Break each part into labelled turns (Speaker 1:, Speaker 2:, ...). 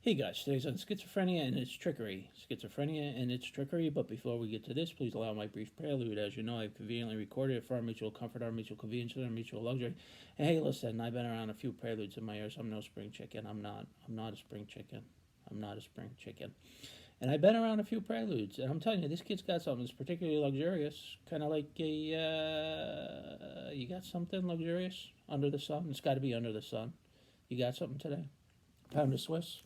Speaker 1: Hey guys, today's on schizophrenia and its trickery. Schizophrenia and its trickery, but before we get to this, please allow my brief prelude. As you know, I've conveniently recorded it for our mutual comfort, our mutual convenience, and our mutual luxury. And hey, listen, I've been around a few preludes in my ears. I'm no spring chicken. I'm not a spring chicken. I'm not a spring chicken. And I've been around a few preludes, and I'm telling you, this kid's got something that's particularly luxurious. Kind of like you got something luxurious under the sun? It's got to be under the sun. You got something today? Pound of Swiss?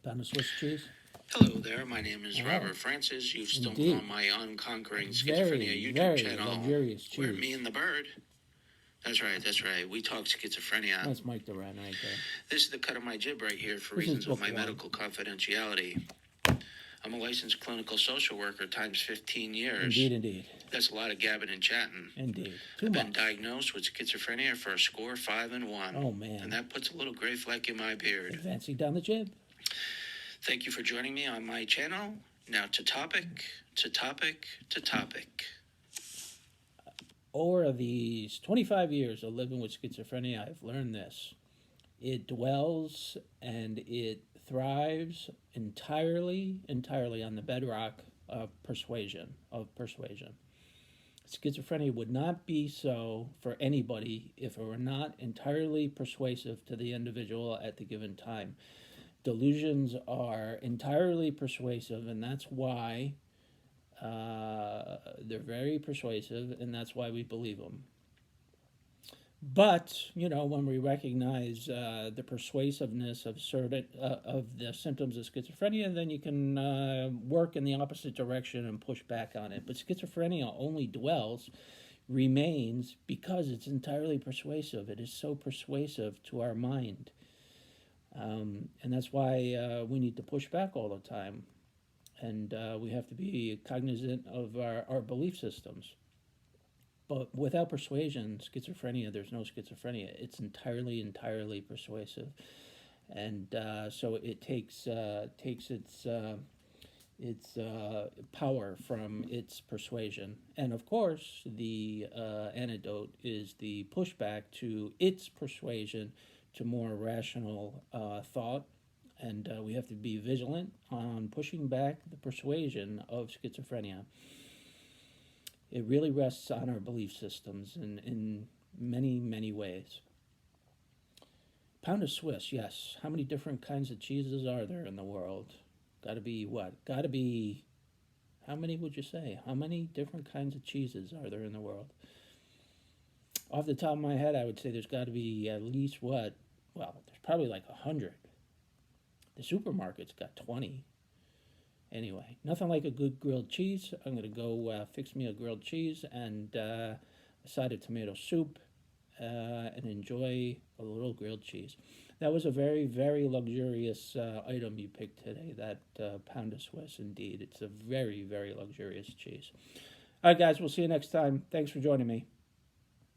Speaker 1: Pound of Swiss cheese?
Speaker 2: Hello there, my name is Robert Francis. You've stumbled on my Unconquering Schizophrenia YouTube channel.
Speaker 1: Luxurious cheese.
Speaker 2: Where me and the bird. That's right. We talk schizophrenia.
Speaker 1: That's Mike the Rat right there.
Speaker 2: This is the cut of my jib right here for reasons of my medical confidentiality. I'm a licensed clinical social worker times 15 years.
Speaker 1: Indeed.
Speaker 2: That's a lot of gabbing and chatting.
Speaker 1: Indeed.
Speaker 2: I've been diagnosed with schizophrenia for a score 5 and 1.
Speaker 1: Oh, man.
Speaker 2: And that puts a little gray fleck in my beard.
Speaker 1: Advancing down the jib.
Speaker 2: Thank you for joining me on my channel. Now to topic.
Speaker 1: Over these 25 years of living with schizophrenia, I've learned this. It dwells and it thrives entirely on the bedrock of persuasion. Schizophrenia would not be so for anybody if it were not entirely persuasive to the individual at the given time. Delusions are entirely persuasive, and that's why they're very persuasive, and that's why we believe them. But, when we recognize the persuasiveness of the symptoms of schizophrenia, then you can work in the opposite direction and push back on it. But schizophrenia only remains, because it's entirely persuasive. It is so persuasive to our mind. And that's why we need to push back all the time. And we have to be cognizant of our belief systems. But without persuasion, there's no schizophrenia. It's entirely persuasive. And so it takes its power from its persuasion. And of course, the antidote is the pushback to its persuasion to more rational thought, and we have to be vigilant on pushing back the persuasion of schizophrenia. It really rests on our belief systems in many ways. Pound of Swiss, yes. How many different kinds of cheeses are there in the world? Gotta be what? How many would you say? How many different kinds of cheeses are there in the world? Off the top of my head, I would say there's got to be at least there's probably like 100. The supermarket's got 20. Anyway, nothing like a good grilled cheese. I'm going to go fix me a grilled cheese and a side of tomato soup and enjoy a little grilled cheese. That was a very, very luxurious item you picked today, that pound of Swiss, indeed. It's a very, very luxurious cheese. All right, guys, we'll see you next time. Thanks for joining me.